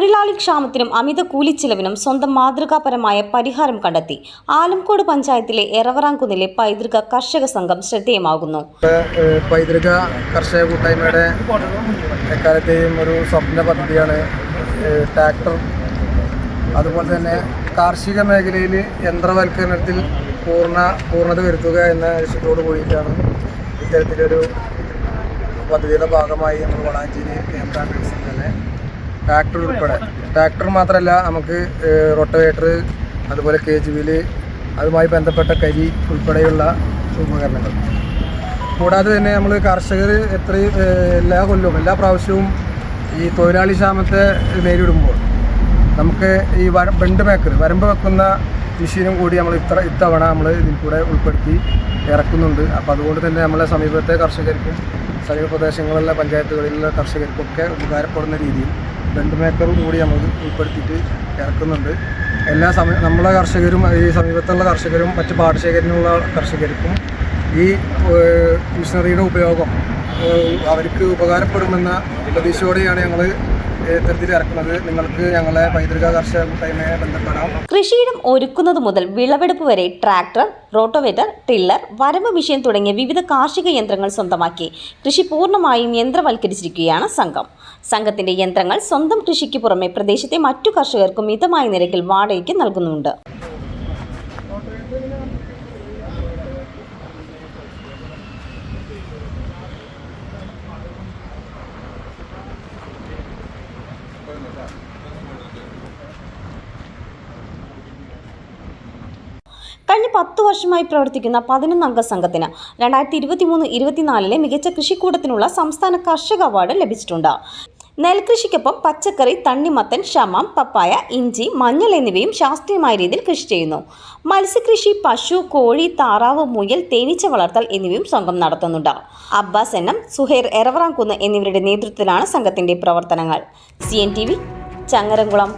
തൊഴിലാളി ക്ഷാമത്തിനും അമിത കൂലിച്ചിലവിനും സ്വന്തം മാതൃകാപരമായ പരിഹാരം കണ്ടെത്തി ആലംകോട് പഞ്ചായത്തിലെ എറവറാംകുന്നിലെ പൈതൃക കർഷക സംഘം ശ്രദ്ധേയമാകുന്നു. പൈതൃക കർഷക കൂട്ടായ്മയുടെ എക്കാലത്തെയും ഒരു സ്വപ്ന പദ്ധതിയാണ് ട്രാക്ടർ. അതുപോലെ തന്നെ കാർഷിക മേഖലയിൽ യന്ത്രവൽക്കരണത്തിൽ പൂർണ്ണത വരുത്തുക എന്ന ലക്ഷ്യത്തോടു കൂടിയിട്ടാണ് ഇത്തരത്തിലൊരു പദ്ധതിയുടെ ഭാഗമായി നമ്മൾ വളാഞ്ചേരി കേന്ദ്രാന്തരത്തിൽ തന്നെ ട്രാക്ടർ ഉൾപ്പെടെ, ട്രാക്ടർ മാത്രമല്ല നമുക്ക് റൊട്ടവേറ്റർ, അതുപോലെ KGV, അതുമായി ബന്ധപ്പെട്ട കരി ഉൾപ്പെടെയുള്ള ഉപകരണങ്ങൾ. കൂടാതെ തന്നെ നമ്മൾ കർഷകർ എല്ലാ കൊല്ലവും എല്ലാ പ്രാവശ്യവും ഈ തൊഴിലാളി ക്ഷാമത്തെ നേരിടുമ്പോൾ നമുക്ക് ഈ വരമ്പ് വെക്കുന്ന മെഷീനും കൂടി നമ്മൾ ഇത്തവണ നമ്മൾ ഇതിൽ കൂടെ ഉൾപ്പെടുത്തി ഇറക്കുന്നുണ്ട്. അപ്പോൾ അതുകൊണ്ട് തന്നെ നമ്മളെ സമീപത്തെ കർഷകർക്കും സമീപ പ്രദേശങ്ങളിലെ പഞ്ചായത്തുകളിലുള്ള കർഷകർക്കൊക്കെ ഉപകാരപ്പെടുന്ന രീതിയിൽ മേക്കറും കൂടി നമ്മൾ ഉൾപ്പെടുത്തിയിട്ട് ഇറക്കുന്നുണ്ട്. നമ്മളെ കർഷകരും ഈ സമീപത്തുള്ള കർഷകരും മറ്റ് പാടശേഖരത്തിലുള്ള കർഷകർക്കും ഈ മിഷനറിയുടെ ഉപയോഗം അവർക്ക് ഉപകാരപ്പെടുമെന്ന പ്രതീക്ഷയോടെയാണ് ഞങ്ങൾ ഇത്തരത്തിൽ ഇറക്കുന്നത്. നിങ്ങൾക്ക് ഞങ്ങളെ പൈതൃക കർഷക കൂട്ടായ്മയെ ബന്ധപ്പെടാം. കൃഷിയിടം ഒരുക്കുന്നത് മുതൽ വിളവെടുപ്പ് വരെ ട്രാക്ടർ, റോട്ടോവേറ്റർ, ടില്ലർ, വരമ്പ് മെഷീൻ തുടങ്ങിയ വിവിധ കാർഷിക യന്ത്രങ്ങൾ സ്വന്തമാക്കി കൃഷി പൂർണ്ണമായും യന്ത്രവൽക്കരിച്ചിരിക്കുകയാണ് സംഘം. സംഘത്തിന്റെ യന്ത്രങ്ങൾ സ്വന്തം കൃഷിക്ക് പുറമെ പ്രദേശത്തെ മറ്റു കർഷകർക്കും മിതമായ നിരക്കിൽ വാടകയ്ക്ക് നൽകുന്നുണ്ട്. കഴിഞ്ഞ 10 വർഷമായി പ്രവർത്തിക്കുന്ന 11 അംഗ സംഘത്തിന് 2023-24 മികച്ച കൃഷിക്കൂടത്തിനുള്ള സംസ്ഥാന കർഷക അവാർഡ് ലഭിച്ചിട്ടുണ്ട്. നെൽകൃഷിക്കൊപ്പം പച്ചക്കറി, തണ്ണിമത്തൻ, ഷമാം, പപ്പായ, ഇഞ്ചി, മഞ്ഞൾ എന്നിവയും ശാസ്ത്രീയമായ രീതിയിൽ കൃഷി ചെയ്യുന്നു. മത്സ്യകൃഷി, പശു, കോഴി, താറാവ്, മുയൽ, തേനീച്ച വളർത്തൽ എന്നിവയും സംഘം നടത്തുന്നുണ്ട്. അബ്ബാസ് എണ്ണം, സുഹൈർ എറവറാംകുന്ന് എന്നിവരുടെ നേതൃത്വത്തിലാണ് സംഘത്തിന്റെ പ്രവർത്തനങ്ങൾ. CNTV ചങ്ങരംകുളം.